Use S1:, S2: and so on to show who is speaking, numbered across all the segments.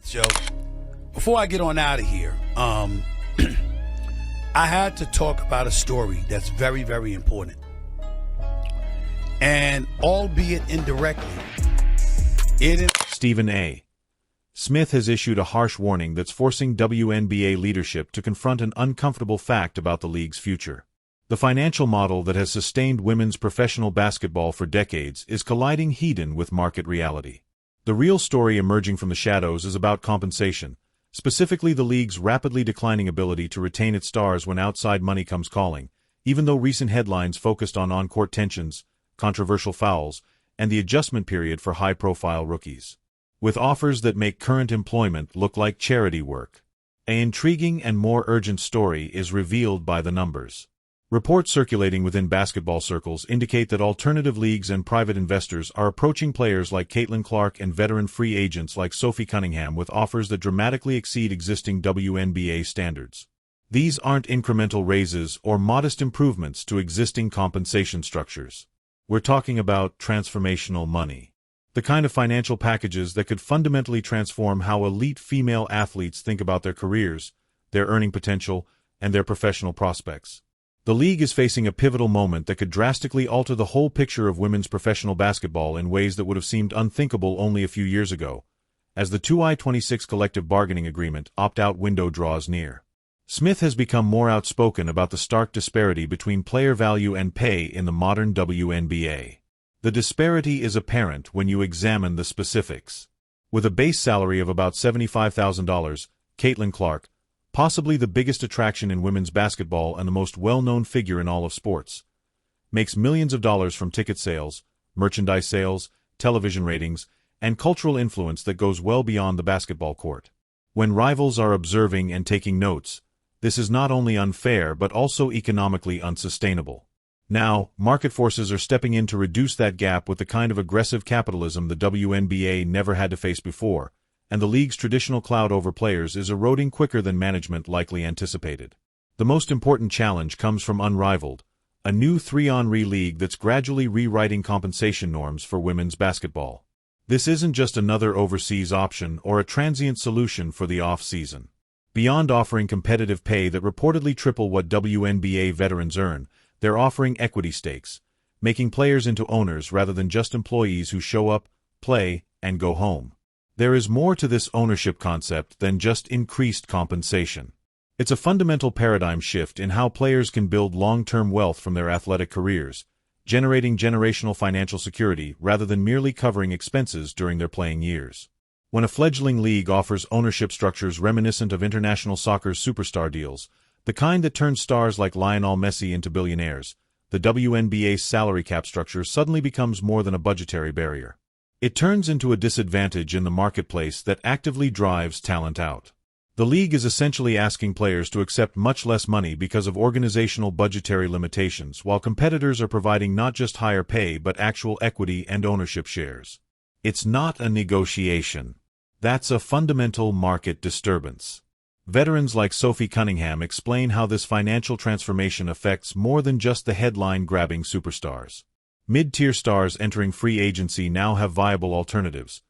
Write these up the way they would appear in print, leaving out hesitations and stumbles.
S1: Joe, before I get on out of here, I had to talk about a story that's very, very important. And albeit indirectly,
S2: Stephen A. Smith has issued a harsh warning that's forcing WNBA leadership to confront an uncomfortable fact about the league's future. The financial model that has sustained women's professional basketball for decades is colliding head-on with market reality. The real story emerging from the shadows is about compensation, specifically the league's rapidly declining ability to retain its stars when outside money comes calling, even though recent headlines focused on on-court tensions, controversial fouls, and the adjustment period for high-profile rookies. With offers that make current employment look like charity work, an intriguing and more urgent story is revealed by the numbers. Reports circulating within basketball circles indicate that alternative leagues and private investors are approaching players like Caitlin Clark and veteran free agents like Sophie Cunningham with offers that dramatically exceed existing WNBA standards. These aren't incremental raises or modest improvements to existing compensation structures. We're talking about transformational money. The kind of financial packages that could fundamentally transform how elite female athletes think about their careers, their earning potential, and their professional prospects. The league is facing a pivotal moment that could drastically alter the whole picture of women's professional basketball in ways that would have seemed unthinkable only a few years ago, as the 2I-26 collective bargaining agreement opt-out window draws near. Smith has become more outspoken about the stark disparity between player value and pay in the modern WNBA. The disparity is apparent when you examine the specifics. With a base salary of about $75,000, Caitlin Clark, possibly the biggest attraction in women's basketball and the most well-known figure in all of sports, makes millions of dollars from ticket sales, merchandise sales, television ratings, and cultural influence that goes well beyond the basketball court. When rivals are observing and taking notes, this is not only unfair but also economically unsustainable. Now, market forces are stepping in to reduce that gap with the kind of aggressive capitalism the WNBA never had to face before, and the league's traditional clout over players is eroding quicker than management likely anticipated. The most important challenge comes from Unrivaled, a new 3-on-3 league that's gradually rewriting compensation norms for women's basketball. This isn't just another overseas option or a transient solution for the off-season. Beyond offering competitive pay that reportedly triple what WNBA veterans earn, they're offering equity stakes, making players into owners rather than just employees who show up, play, and go home. There is more to this ownership concept than just increased compensation. It's a fundamental paradigm shift in how players can build long-term wealth from their athletic careers, generating generational financial security rather than merely covering expenses during their playing years. When a fledgling league offers ownership structures reminiscent of international soccer's superstar deals, the kind that turns stars like Lionel Messi into billionaires, the WNBA's salary cap structure suddenly becomes more than a budgetary barrier. It turns into a disadvantage in the marketplace that actively drives talent out. The league is essentially asking players to accept much less money because of organizational budgetary limitations, while competitors are providing not just higher pay but actual equity and ownership shares. It's not a negotiation. That's a fundamental market disturbance. Veterans like Sophie Cunningham explain how this financial transformation affects more than just the headline-grabbing superstars. Mid-tier stars entering free agency now have viable alternatives,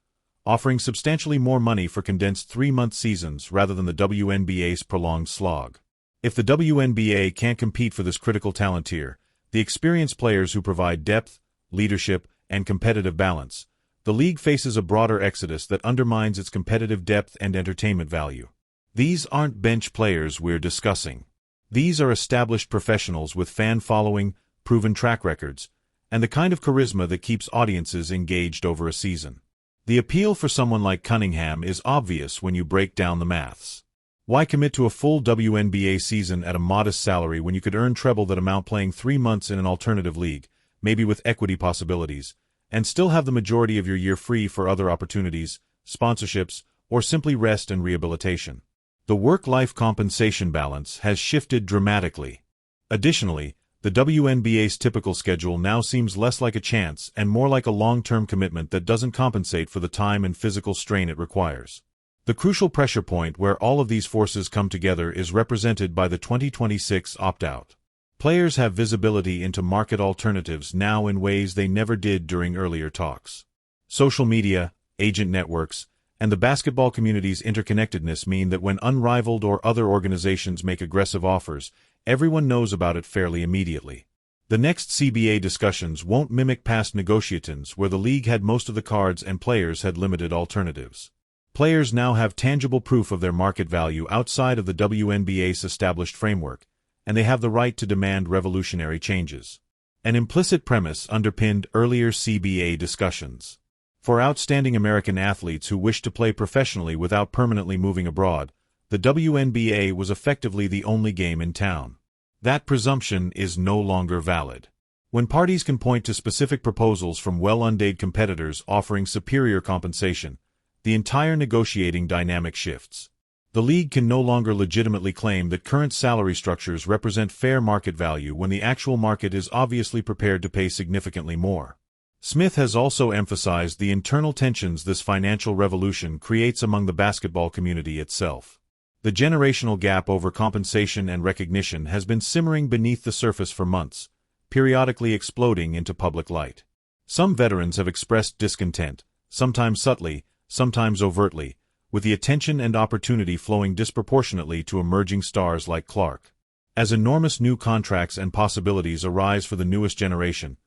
S2: offering substantially more money for condensed 3-month seasons rather than the WNBA's prolonged slog. If the WNBA can't compete for this critical talent tier, the experienced players who provide depth, leadership, and competitive balance, the league faces a broader exodus that undermines its competitive depth and entertainment value. These aren't bench players we're discussing. These are established professionals with fan following, proven track records, and the kind of charisma that keeps audiences engaged over a season. The appeal for someone like Cunningham is obvious when you break down the maths. Why commit to a full WNBA season at a modest salary when you could earn treble that amount playing 3 months in an alternative league, maybe with equity possibilities, and still have the majority of your year free for other opportunities, sponsorships, or simply rest and rehabilitation? The work-life compensation balance has shifted dramatically. Additionally, the WNBA's typical schedule now seems less like a chance and more like a long-term commitment that doesn't compensate for the time and physical strain it requires. The crucial pressure point where all of these forces come together is represented by the 2026 opt-out. Players have visibility into market alternatives now in ways they never did during earlier talks. Social media, agent networks, and the basketball community's interconnectedness mean that when unrivaled or other organizations make aggressive offers, everyone knows about it fairly immediately. The next CBA discussions won't mimic past negotiations where the league had most of the cards and players had limited alternatives. Players now have tangible proof of their market value outside of the WNBA's established framework, and they have the right to demand revolutionary changes. An implicit premise underpinned earlier CBA discussions. For outstanding American athletes who wish to play professionally without permanently moving abroad, the WNBA was effectively the only game in town. That presumption is no longer valid. When parties can point to specific proposals from well-underpaid competitors offering superior compensation, the entire negotiating dynamic shifts. The league can no longer legitimately claim that current salary structures represent fair market value when the actual market is obviously prepared to pay significantly more. Smith has also emphasized the internal tensions this financial revolution creates among the basketball community itself. The generational gap over compensation and recognition has been simmering beneath the surface for months, periodically exploding into public light. Some veterans have expressed discontent, sometimes subtly, sometimes overtly, with the attention and opportunity flowing disproportionately to emerging stars like Clark. As enormous new contracts and possibilities arise for the newest generation,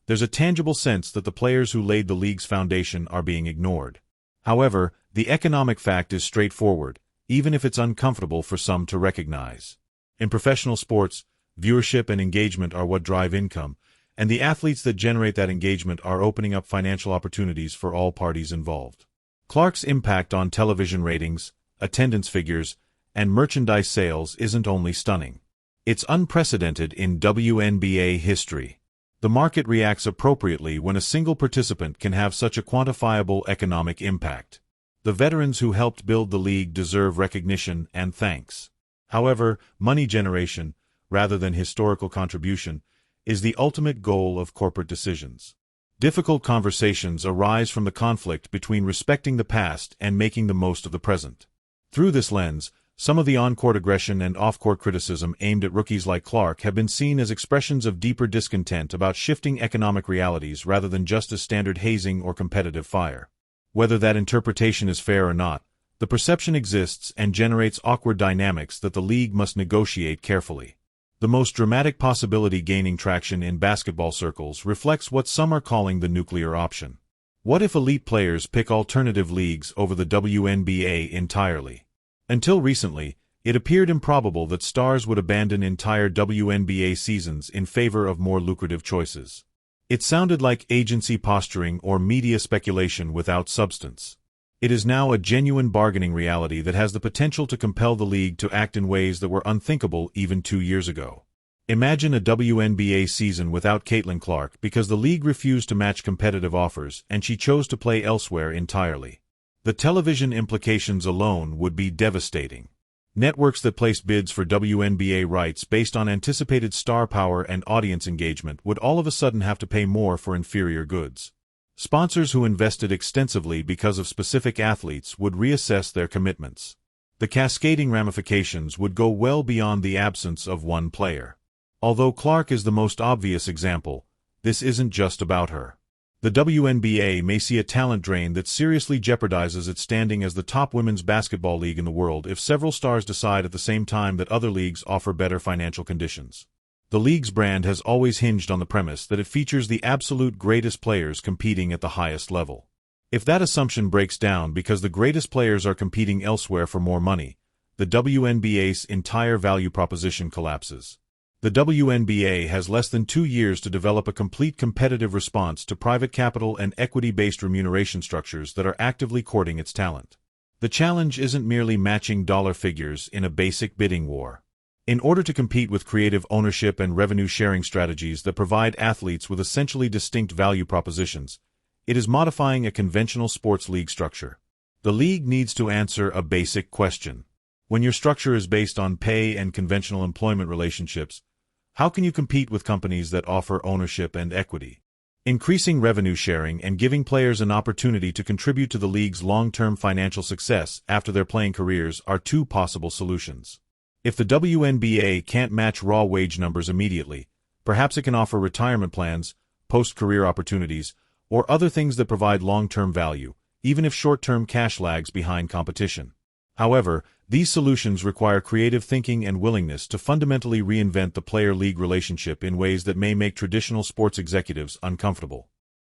S2: there's a tangible sense that the players who laid the league's foundation are being ignored. However, the economic fact is straightforward, even if it's uncomfortable for some to recognize. In professional sports, viewership and engagement are what drive income, and the athletes that generate that engagement are opening up financial opportunities for all parties involved. Clark's impact on television ratings, attendance figures, and merchandise sales isn't only stunning. It's unprecedented in WNBA history. The market reacts appropriately when a single participant can have such a quantifiable economic impact. The veterans who helped build the league deserve recognition and thanks. However, money generation, rather than historical contribution, is the ultimate goal of corporate decisions. Difficult conversations arise from the conflict between respecting the past and making the most of the present. Through this lens, some of the on-court aggression and off-court criticism aimed at rookies like Clark have been seen as expressions of deeper discontent about shifting economic realities rather than just as standard hazing or competitive fire. Whether that interpretation is fair or not, the perception exists and generates awkward dynamics that the league must negotiate carefully. The most dramatic possibility gaining traction in basketball circles reflects what some are calling the nuclear option. What if elite players pick alternative leagues over the WNBA entirely? Until recently, it appeared improbable that stars would abandon entire WNBA seasons in favor of more lucrative choices. It sounded like agency posturing or media speculation without substance. It is now a genuine bargaining reality that has the potential to compel the league to act in ways that were unthinkable even 2 years ago. Imagine a WNBA season without Caitlin Clark because the league refused to match competitive offers and she chose to play elsewhere entirely. The television implications alone would be devastating. Networks that placed bids for WNBA rights based on anticipated star power and audience engagement would all of a sudden have to pay more for inferior goods. Sponsors who invested extensively because of specific athletes would reassess their commitments. The cascading ramifications would go well beyond the absence of one player. Although Clark is the most obvious example, this isn't just about her. The WNBA may see a talent drain that seriously jeopardizes its standing as the top women's basketball league in the world if several stars decide at the same time that other leagues offer better financial conditions. The league's brand has always hinged on the premise that it features the absolute greatest players competing at the highest level. If that assumption breaks down because the greatest players are competing elsewhere for more money, the WNBA's entire value proposition collapses. The WNBA has less than 2 years to develop a complete competitive response to private capital and equity-based remuneration structures that are actively courting its talent. The challenge isn't merely matching dollar figures in a basic bidding war. In order to compete with creative ownership and revenue-sharing strategies that provide athletes with essentially distinct value propositions, it is modifying a conventional sports league structure. The league needs to answer a basic question. When your structure is based on pay and conventional employment relationships, how can you compete with companies that offer ownership and equity? Increasing revenue sharing and giving players an opportunity to contribute to the league's long-term financial success after their playing careers are two possible solutions. If the WNBA can't match raw wage numbers immediately, perhaps it can offer retirement plans, post-career opportunities, or other things that provide long-term value, even if short-term cash lags behind competition. However, these solutions require creative thinking and willingness to fundamentally reinvent the player-league relationship in ways that may make traditional sports executives uncomfortable.